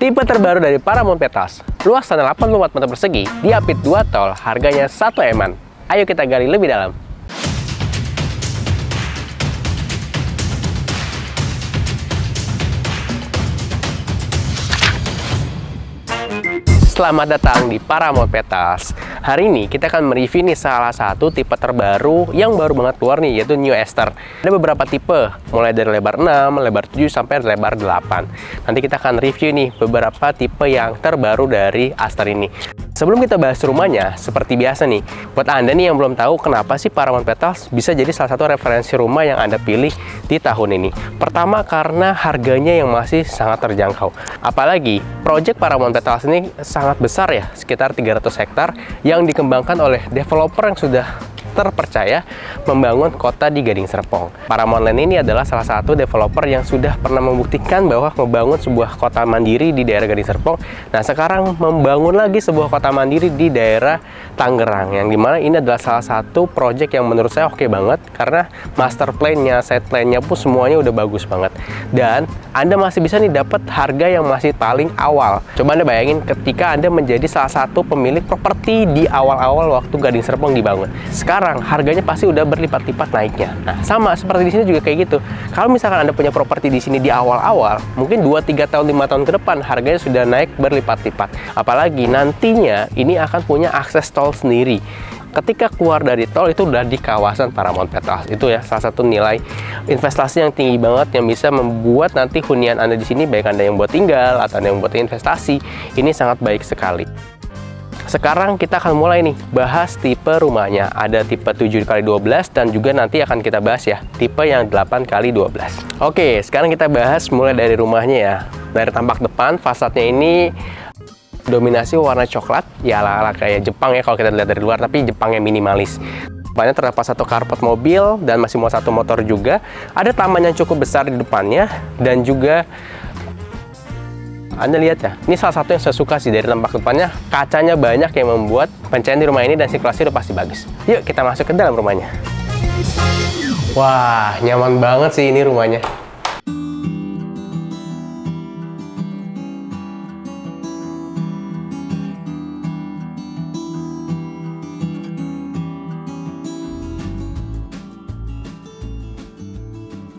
Tipe terbaru dari Paramount Petals, luas tanah 84 meter persegi, diapit 2 tol, harganya 1 eman. Ayo kita gali lebih dalam. Selamat datang di Paramount Petals. Hari ini kita akan mereview nih salah satu tipe terbaru yang baru banget keluar nih, yaitu New Aster. Ada beberapa tipe, mulai dari lebar 6, lebar 7, sampai lebar 8. Nanti kita akan review nih beberapa tipe yang terbaru dari Aster ini. Sebelum kita bahas rumahnya, seperti biasa nih, buat Anda nih yang belum tahu kenapa sih Paramount Petals bisa jadi salah satu referensi rumah yang Anda pilih di tahun ini. Pertama, karena harganya yang masih sangat terjangkau. Apalagi, project Paramount Petals ini sangat besar ya, sekitar 300 hektar yang dikembangkan oleh developer yang sudah terpercaya membangun kota di Gading Serpong. Paramount Land ini adalah salah satu developer yang sudah pernah membuktikan bahwa membangun sebuah kota mandiri di daerah Gading Serpong. Nah, sekarang membangun lagi sebuah kota mandiri di daerah Tangerang, yang dimana ini adalah salah satu project yang menurut saya oke banget, karena master plan-nya, site plan-nya pun semuanya udah bagus banget. Dan Anda masih bisa nih dapat harga yang masih paling awal. Coba Anda bayangin ketika Anda menjadi salah satu pemilik properti di awal-awal waktu Gading Serpong dibangun. Sekarang harganya pasti udah berlipat-lipat naiknya. Nah, sama seperti di sini juga kayak gitu. Kalau misalkan Anda punya properti di sini di awal-awal, mungkin 2, 3 tahun, 5 tahun ke depan harganya sudah naik berlipat-lipat. Apalagi nantinya ini akan punya akses tol sendiri. Ketika keluar dari tol itu udah di kawasan Paramount Petals. Itu ya salah satu nilai investasi yang tinggi banget yang bisa membuat nanti hunian Anda di sini, baik Anda yang buat tinggal atau Anda yang buat investasi, ini sangat baik sekali. Sekarang kita akan mulai nih bahas tipe rumahnya. Ada tipe 7x12 dan juga nanti akan kita bahas ya tipe yang 8x12. Oke, sekarang kita bahas mulai dari rumahnya ya. Dari tampak depan, fasadnya ini dominasi warna coklat, ya ala-ala kayak Jepang ya kalau kita lihat dari luar, tapi Jepangnya minimalis. Depannya terdapat satu karpet mobil dan masih mau satu motor juga. Ada taman yang cukup besar di depannya dan juga Anda lihat ya, ini salah satu yang saya suka sih dari tampak depannya. Kacanya banyak yang membuat pencahayaan di rumah ini dan sirkulasi udah pasti bagus. Yuk kita masuk ke dalam rumahnya. Wah, nyaman banget sih ini rumahnya.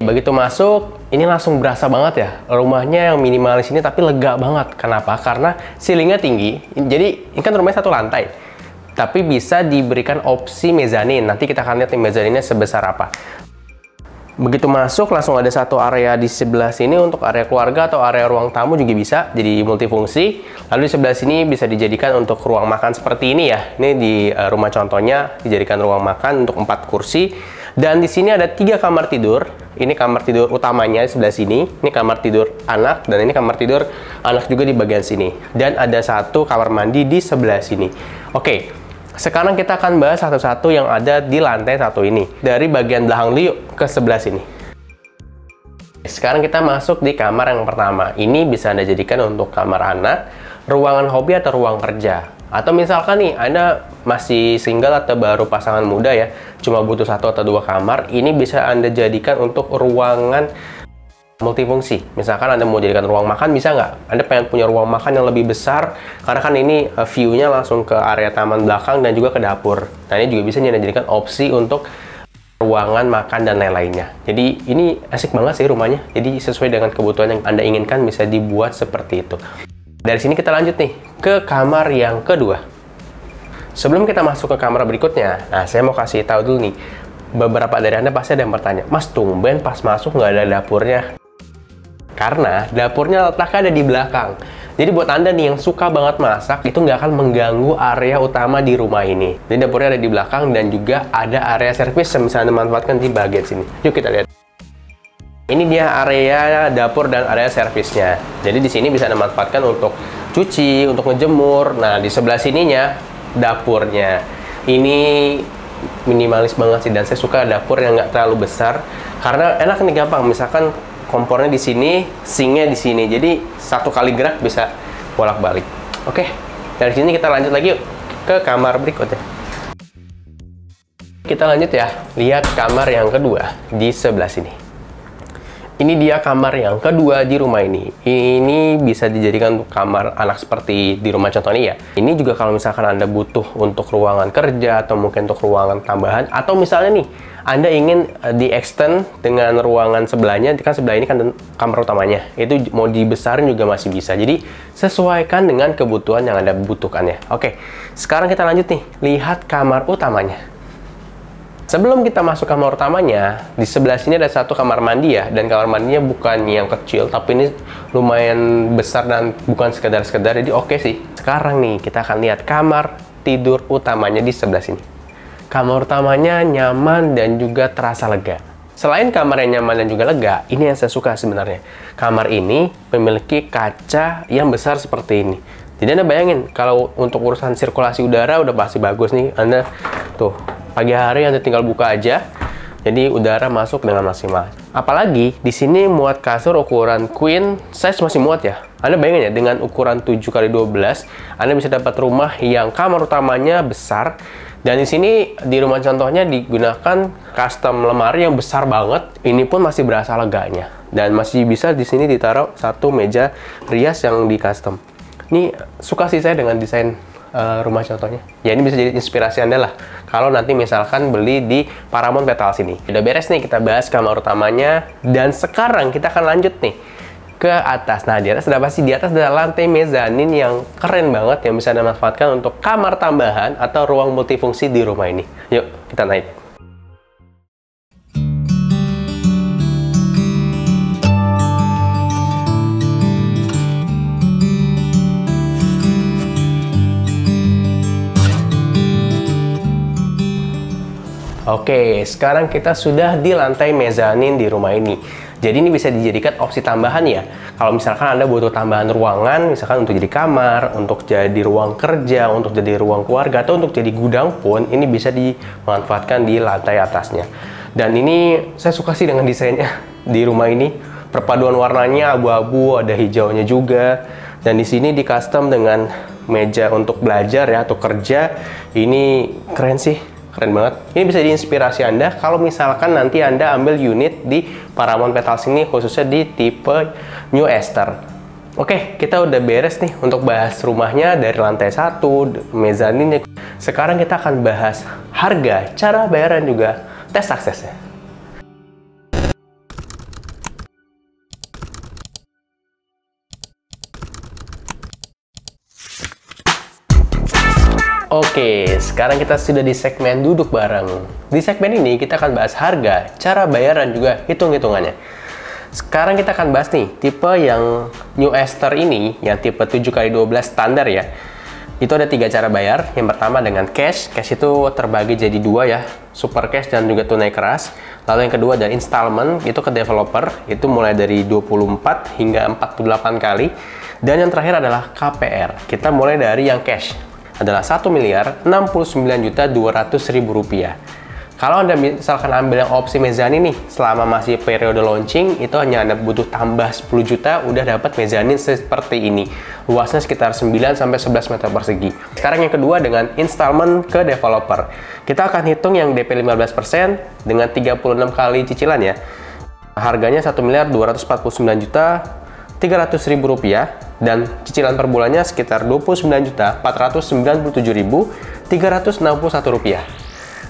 Begitu masuk, ini langsung berasa banget ya, rumahnya yang minimalis ini tapi lega banget. Kenapa? Karena ceilingnya tinggi, jadi ini kan rumahnya satu lantai, tapi bisa diberikan opsi mezanin. Nanti kita akan lihat nih mezaninnya sebesar apa. Begitu masuk, langsung ada satu area di sebelah sini untuk area keluarga atau area ruang tamu juga bisa, jadi multifungsi. Lalu di sebelah sini bisa dijadikan untuk ruang makan seperti ini ya. Ini di rumah contohnya dijadikan ruang makan untuk 4 kursi. Dan di sini ada 3 kamar tidur. Ini kamar tidur utamanya di sebelah sini. Ini kamar tidur anak, dan ini kamar tidur anak juga di bagian sini. Dan ada satu kamar mandi di sebelah sini. Oke, sekarang kita akan bahas satu-satu yang ada di lantai 1 ini. Dari bagian belakang dulu yuk ke sebelah sini. Sekarang kita masuk di kamar yang pertama. Ini bisa Anda jadikan untuk kamar anak, ruangan hobi atau ruang kerja. Atau misalkan nih Anda masih single atau baru pasangan muda ya, cuma butuh 1 atau 2 kamar, ini bisa Anda jadikan untuk ruangan multifungsi. Misalkan Anda mau jadikan ruang makan, bisa nggak? Anda pengen punya ruang makan yang lebih besar, karena kan ini view-nya langsung ke area taman belakang dan juga ke dapur. Nah, ini juga bisa Anda jadikan opsi untuk ruangan makan dan lain-lainnya. Jadi ini asik banget sih rumahnya. Jadi sesuai dengan kebutuhan yang Anda inginkan bisa dibuat seperti itu. Dari sini kita lanjut nih ke kamar yang kedua. Sebelum kita masuk ke kamar berikutnya, nah saya mau kasih tahu dulu nih, beberapa dari Anda pasti ada yang bertanya, Mas tumben pas masuk nggak ada dapurnya? Karena dapurnya letaknya ada di belakang. Jadi buat Anda nih yang suka banget masak, itu nggak akan mengganggu area utama di rumah ini. Jadi dapurnya ada di belakang dan juga ada area servis yang bisa Anda manfaatkan di bagian sini. Yuk kita lihat. Ini dia area dapur dan area servisnya. Jadi di sini bisa Anda manfaatkan untuk cuci, untuk ngejemur. Nah, di sebelah sininya dapurnya. Ini minimalis banget sih, dan saya suka dapur yang nggak terlalu besar karena enak nih, gampang. Misalkan kompornya di sini, sinknya di sini. Jadi satu kali gerak bisa bolak-balik. Oke, dari sini kita lanjut lagi yuk ke kamar berikutnya. Kita lanjut ya, lihat kamar yang kedua di sebelah sini. Ini dia kamar yang kedua di rumah ini. Ini bisa dijadikan untuk kamar anak seperti di rumah contoh ini ya. Ini juga kalau misalkan Anda butuh untuk ruangan kerja atau mungkin untuk ruangan tambahan, atau misalnya nih Anda ingin di-extend dengan ruangan sebelahnya, kan sebelah ini kan kamar utamanya. Itu mau dibesarin juga masih bisa. Jadi sesuaikan dengan kebutuhan yang Anda butuhkan ya. Oke, sekarang kita lanjut nih, lihat kamar utamanya. Sebelum kita masuk kamar utamanya, di sebelah sini ada satu kamar mandi ya, dan kamar mandinya bukan yang kecil, tapi ini lumayan besar dan bukan sekedar-sekedar, jadi oke sih. Sekarang nih, kita akan lihat kamar tidur utamanya di sebelah sini. Kamar utamanya nyaman dan juga terasa lega. Selain kamar yang nyaman dan juga lega, ini yang saya suka sebenarnya. Kamar ini memiliki kaca yang besar seperti ini. Jadi Anda bayangin, kalau untuk urusan sirkulasi udara udah pasti bagus nih. Anda tuh, pagi hari Anda tinggal buka aja, jadi udara masuk dengan maksimal. Apalagi di sini muat kasur ukuran queen size masih muat ya. Anda bayangin ya, dengan ukuran 7x12, Anda bisa dapat rumah yang kamar utamanya besar. Dan di sini di rumah contohnya digunakan custom lemari yang besar banget. Ini pun masih berasa leganya. Dan masih bisa di sini ditaruh satu meja rias yang di custom. Ini suka sih saya dengan desain rumah contohnya. Ya ini bisa jadi inspirasi Anda lah. Kalau nanti misalkan beli di Paramount Petals ini. Udah beres nih, kita bahas kamar utamanya. Dan sekarang kita akan lanjut nih ke atas. Nah, di atas ada apa sih? Di atas ada lantai mezanin yang keren banget yang bisa Anda manfaatkan untuk kamar tambahan atau ruang multifungsi di rumah ini. Yuk, kita naik. Oke, sekarang kita sudah di lantai mezanin di rumah ini. Jadi ini bisa dijadikan opsi tambahan ya. Kalau misalkan Anda butuh tambahan ruangan, misalkan untuk jadi kamar, untuk jadi ruang kerja, untuk jadi ruang keluarga, atau untuk jadi gudang pun, ini bisa dimanfaatkan di lantai atasnya. Dan ini saya suka sih dengan desainnya di rumah ini. Perpaduan warnanya abu-abu, ada hijaunya juga. Dan di sini di custom dengan meja untuk belajar ya, atau kerja. Ini keren sih. Keren banget. Ini bisa diinspirasi Anda kalau misalkan nanti Anda ambil unit di Paramount Petals ini, khususnya di tipe New Ester. Oke, kita udah beres nih untuk bahas rumahnya dari lantai 1, mezaninnya. Sekarang kita akan bahas harga, cara bayaran juga tes aksesnya. Oke, sekarang kita sudah di segmen duduk bareng. Di segmen ini kita akan bahas harga, cara bayaran juga hitung-hitungannya. Sekarang kita akan bahas nih, tipe yang New Ester ini, yang tipe 7x12 standar ya. Itu ada 3 cara bayar. Yang pertama dengan cash. Cash itu terbagi jadi 2 ya, super cash dan juga tunai keras. Lalu yang kedua ada installment, itu ke developer, itu mulai dari 24 hingga 48 kali. Dan yang terakhir adalah KPR. Kita mulai dari yang cash. Adalah 1.069.200.000 rupiah. Kalau Anda misalkan ambil yang opsi mezanin nih, selama masih periode launching, itu hanya Anda butuh tambah 10 juta, udah dapat mezanin seperti ini. Luasnya sekitar 9-11 meter persegi. Sekarang yang kedua dengan installment ke developer. Kita akan hitung yang DP 15% dengan 36 kali cicilan ya. Harganya 1.249.300.000 rupiah. Dan cicilan per bulannya sekitar 29.497.361 rupiah.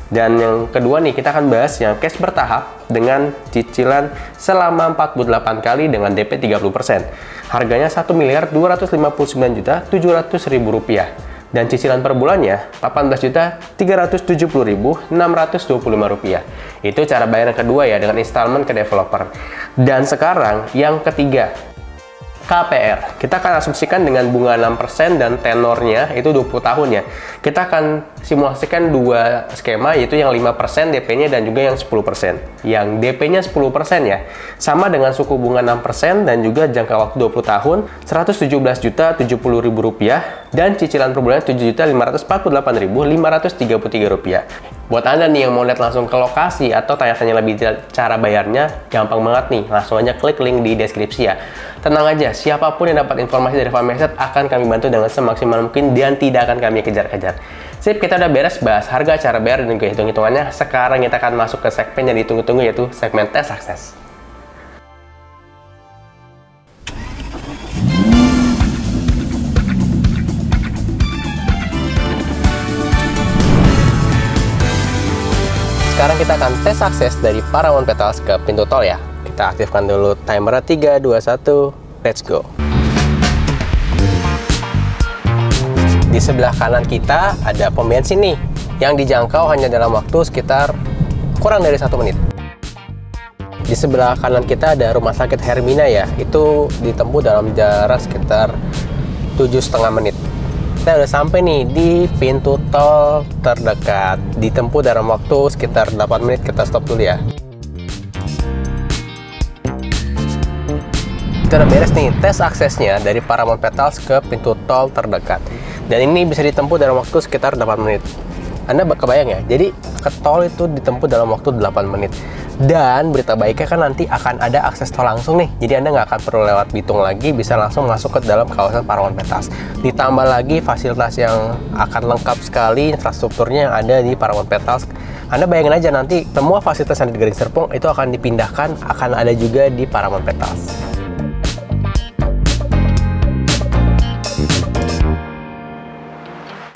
Dan yang kedua nih, kita akan bahas yang cash bertahap dengan cicilan selama 48 kali dengan DP 30%. Harganya 1.259.700.000 rupiah. Dan cicilan per bulannya 18.370.625 rupiah. Itu cara bayar yang kedua ya, dengan installment ke developer. Dan sekarang yang ketiga, KPR. Kita akan asumsikan dengan bunga 6% dan tenornya itu 20 tahun ya. Kita akan simulasikan 2 skema, yaitu yang 5% DP-nya dan juga yang 10%. Yang DP-nya 10% ya, sama dengan suku bunga 6% dan juga jangka waktu 20 tahun, Rp117.070.000 dan cicilan per bulan Rp7.548.533. Buat Anda nih yang mau lihat langsung ke lokasi atau tanya-tanya lebih cara bayarnya, gampang banget nih. Langsung aja klik link di deskripsi ya. Tenang aja, siapapun yang dapat informasi dari Farmeset akan kami bantu dengan semaksimal mungkin dan tidak akan kami kejar-kejar. Sip, kita udah beres bahas harga, cara bayar, dan juga hitung-hitungannya. Sekarang kita akan masuk ke segmen yang ditunggu-tunggu, yaitu segmen tes akses. sekarang kita akan tes akses dari Paramount Petals ke pintu tol ya. Kita aktifkan dulu timer 3, 2, 1, let's go. Di sebelah kanan kita ada pom bensin nih, yang dijangkau hanya dalam waktu sekitar kurang dari 1 menit. Di sebelah kanan kita ada rumah sakit Hermina ya, itu ditempuh dalam jarak sekitar 7,5 menit. Kita udah sampai nih di pintu tol terdekat, ditempuh dalam waktu sekitar 8 menit. Kita stop dulu ya. Kita udah beres nih tes aksesnya dari Paramount Petals ke pintu tol terdekat, dan ini bisa ditempuh dalam waktu sekitar 8 menit. Anda kebayang ya, jadi ke tol itu ditempuh dalam waktu 8 menit. Dan berita baiknya kan nanti akan ada akses tol langsung nih, jadi Anda nggak akan perlu lewat Bitung lagi, bisa langsung masuk ke dalam kawasan Paramount Petals. Ditambah lagi fasilitas yang akan lengkap sekali, infrastrukturnya yang ada di Paramount Petals. Anda bayangin aja nanti semua fasilitas yang ada di Gading Serpong itu akan dipindahkan, akan ada juga di Paramount Petals.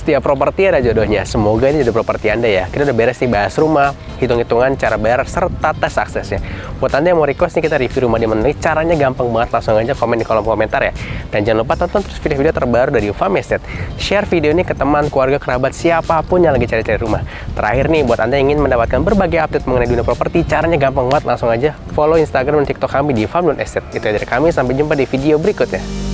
Setiap properti ada jodohnya. Semoga ini jodoh properti Anda ya. Kita udah beres nih bahas rumah, hitung-hitungan cara bayar, serta tes aksesnya. Buat Anda yang mau request nih kita review rumah di mana nih, caranya gampang banget, langsung aja komen di kolom komentar ya. Dan jangan lupa tonton terus video-video terbaru dari Fahmi Estate. Share video ini ke teman, keluarga, kerabat, siapapun yang lagi cari-cari rumah. Terakhir nih, buat Anda yang ingin mendapatkan berbagai update mengenai dunia properti, caranya gampang banget, langsung aja follow Instagram dan TikTok kami di Fahmi Estate. Itu dari kami, sampai jumpa di video berikutnya.